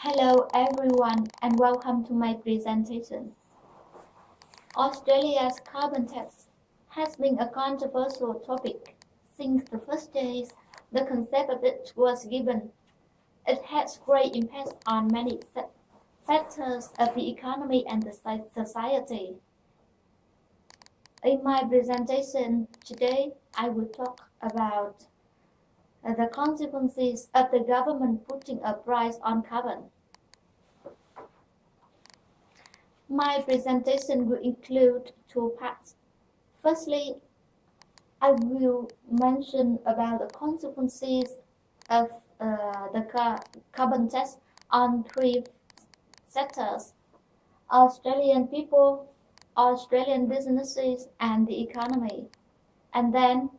Hello everyone and welcome to my presentation. Australia's carbon tax has been a controversial topic since the first days the concept of it was given. It has great impact on many factors of the economy and the society. In my presentation today, I will talk about the consequences of the government putting a price on carbon. My presentation will include two parts. Firstly, I will mention about the consequences of the carbon tax on three sectors: Australian people, Australian businesses, and the economy. And then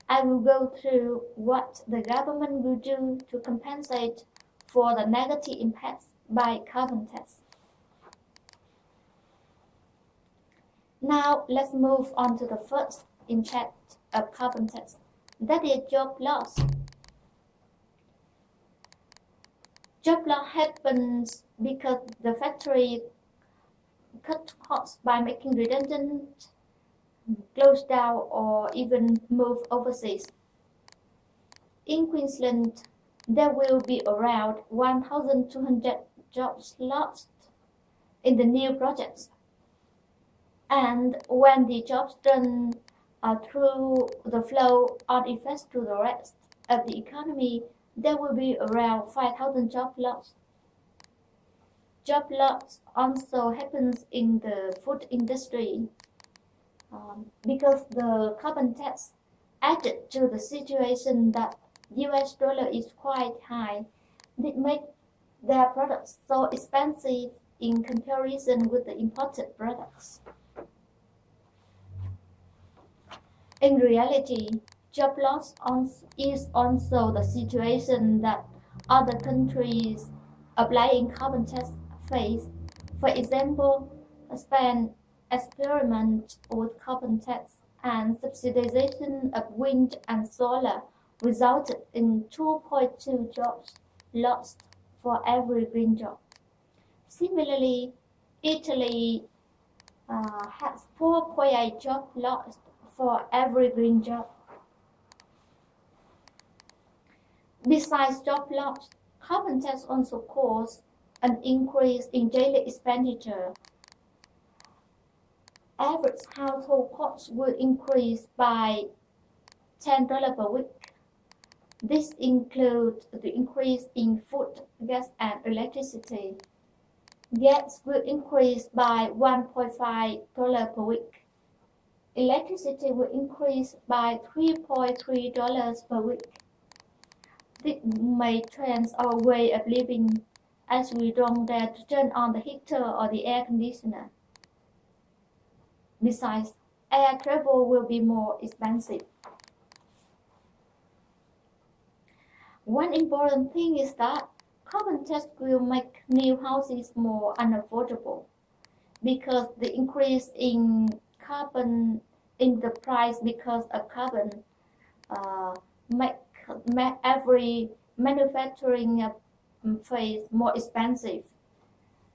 I will go through what the government will do to compensate for the negative impacts by carbon tax. Now let's move on to the first impact of carbon tax, that is job loss. Job loss happens because the factory cut costs by making redundant, close down, or even move overseas. In Queensland, there will be around 1,200 jobs lost in the new projects. And when the jobs run through the flow on effects to the rest of the economy, there will be around 5,000 jobs lost. Job loss also happens in the food industry because the carbon tax added to the situation that US dollar is quite high. It makes their products so expensive in comparison with the imported products. In reality, job loss is also the situation that other countries applying carbon tax face. For example, Spain experiment with carbon tax and subsidization of wind and solar resulted in 2.2 jobs lost for every green job. Similarly, Italy has 4.8 jobs lost for every green job. Besides job loss, carbon tax also caused an increase in daily expenditure. Average household costs will increase by $10 per week. This includes the increase in food, gas, and electricity. Gas will increase by $1.5 per week. Electricity will increase by $3.3 per week. This may change our way of living as we don't dare to turn on the heater or the air conditioner. Besides, air travel will be more expensive. One important thing is that carbon tax will make new houses more unaffordable because the increase in carbon in the price because of carbon make every manufacturing phase more expensive.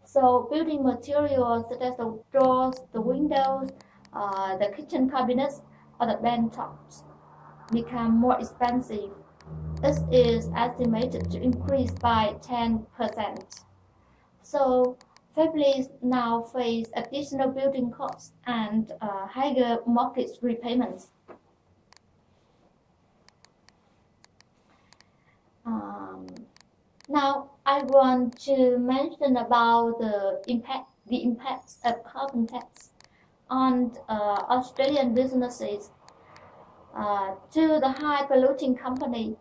So building materials such as the doors, the windows, the kitchen cabinets, or the bench tops become more expensive. This is estimated to increase by 10%. So families now face additional building costs and higher mortgage repayments. Now I want to mention about the impacts of carbon tax on Australian businesses. To the high polluting company,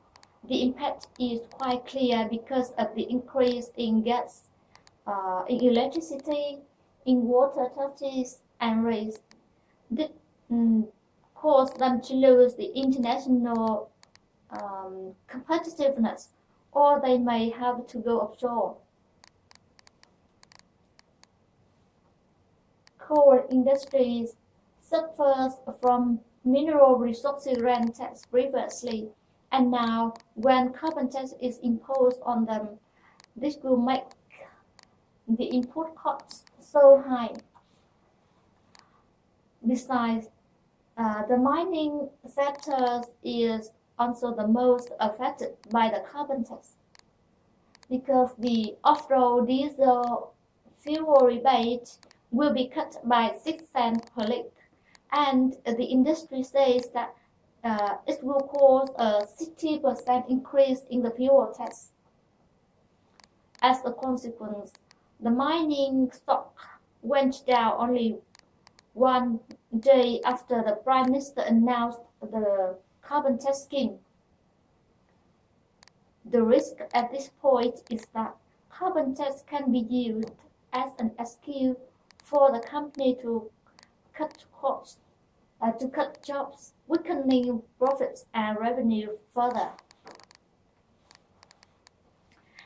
the impact is quite clear because of the increase in gas, in electricity, in water taxes and rates. This caused them to lose the international competitiveness, or they may have to go offshore. Coal industries suffers from mineral resources rent tax previously, and now when carbon tax is imposed on them, this will make the input costs so high. Besides, the mining sector is also the most affected by the carbon tax because the off-road diesel fuel rebate will be cut by 6 cents per liter, and the industry says that it will cause a 60% increase in the fuel tax. As a consequence, the mining stock went down only one day after the Prime Minister announced the carbon tax scheme. The risk at this point is that carbon tax can be used as an excuse for the company to cut costs, to cut jobs, weakening profits and revenue further.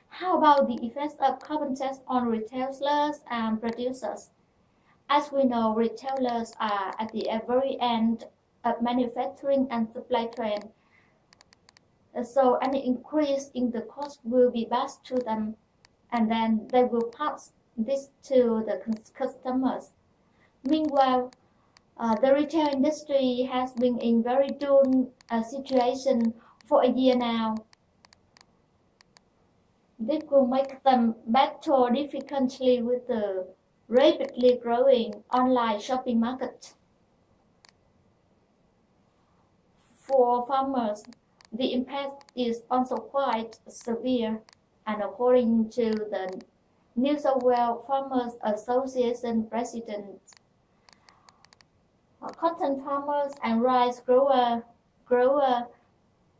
How about the effects of carbon tax on retailers and producers? As we know, retailers are at the very end of manufacturing and supply chain, so any increase in the cost will be passed to them, and then they will pass this to the customers. Meanwhile, the retail industry has been in very dull situation for a year now. This will make them battle difficultly with the rapidly growing online shopping market. For farmers, the impact is also quite severe, and according to the New South Wales Farmers Association president, cotton farmers and rice growers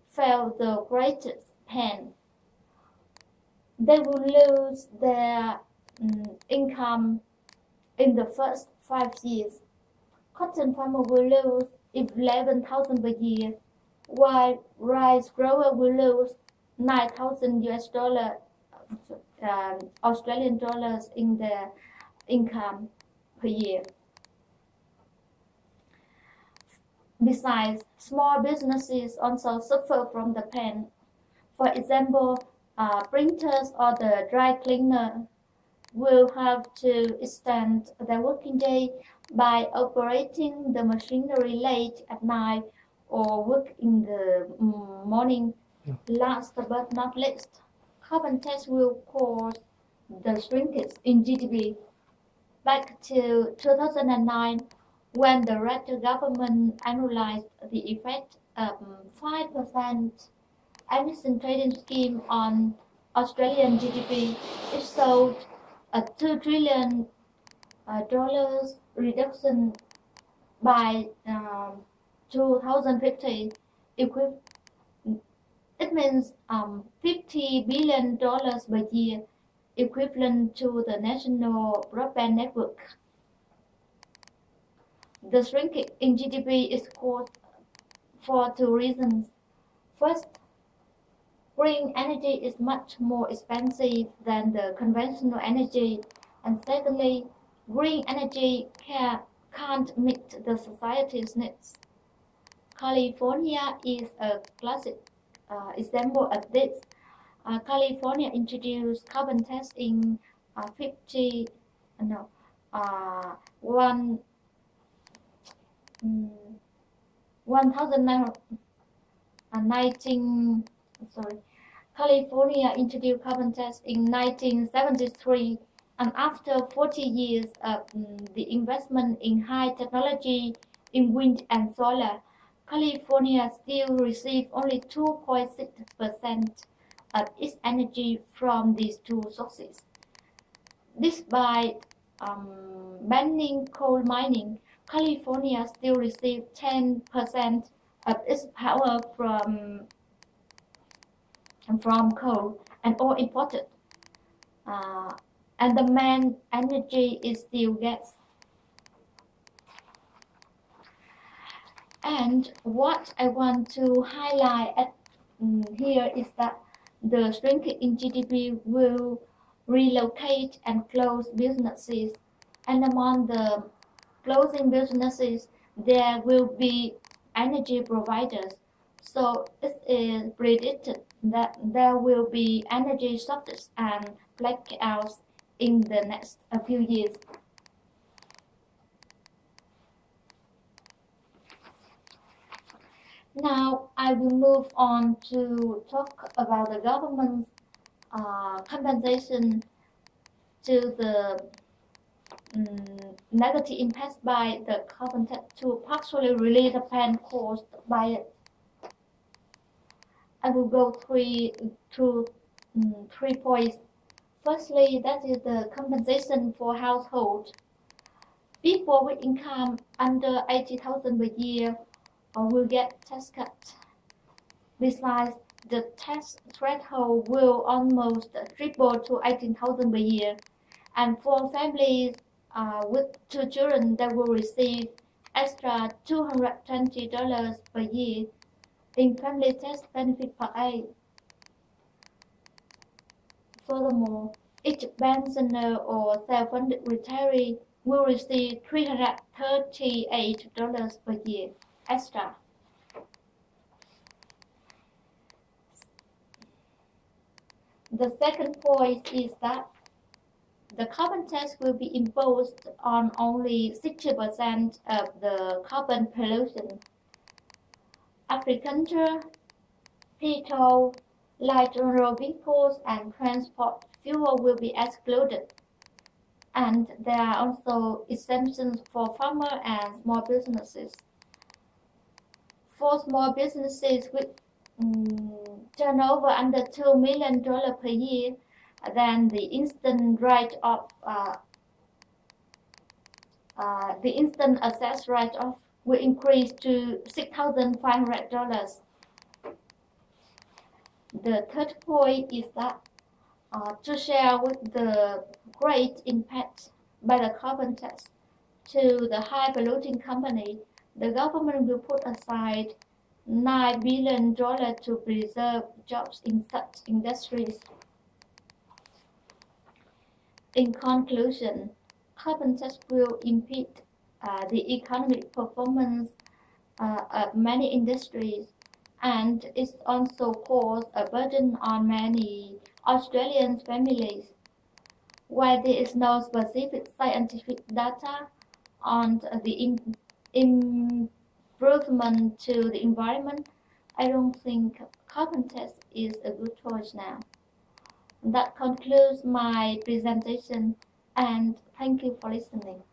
felt the greatest pain. They will lose their income in the first 5 years. Cotton farmer will lose 11,000 per year, while rice grower will lose 9,000 US dollar, Australian dollars in their income per year. Besides, small businesses also suffer from the pain. For example, printers or the dry cleaner will have to extend their working day by operating the machinery late at night or work in the morning. Last but not least, carbon tax will cause the shrinkage in GDP. Back to 2009, when the Labour government analyzed the effect of 5% emission trading scheme on Australian GDP, it showed a $2 trillion reduction by 2050. It means $50 billion per year, equivalent to the national broadband network. The shrinkage in GDP is caused for two reasons. First, green energy is much more expensive than the conventional energy, and secondly, green energy can't meet the society's needs. California is a classic example of this. California introduced carbon tax in 1973, and after 40 years of the investment in high technology in wind and solar, California still receives only 2.6% of its energy from these two sources. Despite banning coal mining, California still receives 10% of its power from coal and oil imported, and the main energy is still gas. And what I want to highlight here is that the shrinkage in GDP will relocate and close businesses, and among the closing businesses, there will be energy providers. So it is predicted that there will be energy shortages and blackouts in the next few years. Now I will move on to talk about the government's compensation to the negative impacts by the carbon tax to partially relieve the pain caused by it. I will go through 3 points. Firstly, that is the compensation for households. People with income under 80,000 per year will get tax cut. Besides, the tax threshold will almost triple to 18,000 per year, and for families with 2 children, they will receive extra $220 per year in family tax benefit per aid. Furthermore, each pensioner or self-funded retiree will receive $338 per year extra. The second point is that the carbon tax will be imposed on only 60% of the carbon pollution. Agriculture, petrol, light general vehicles, and transport fuel will be excluded. And there are also exemptions for farmers and small businesses. For small businesses with turnover under $2 million per year, then the instant assess write-off will increase to $6,500. The third point is that to share with the great impact by the carbon tax to the high polluting company, the government will put aside $9 billion to preserve jobs in such industries. In conclusion, carbon tax will impede the economic performance of many industries, and it also cause a burden on many Australian families. While there is no specific scientific data on the improvement to the environment, I don't think carbon tax is a good choice now. That concludes my presentation, and thank you for listening.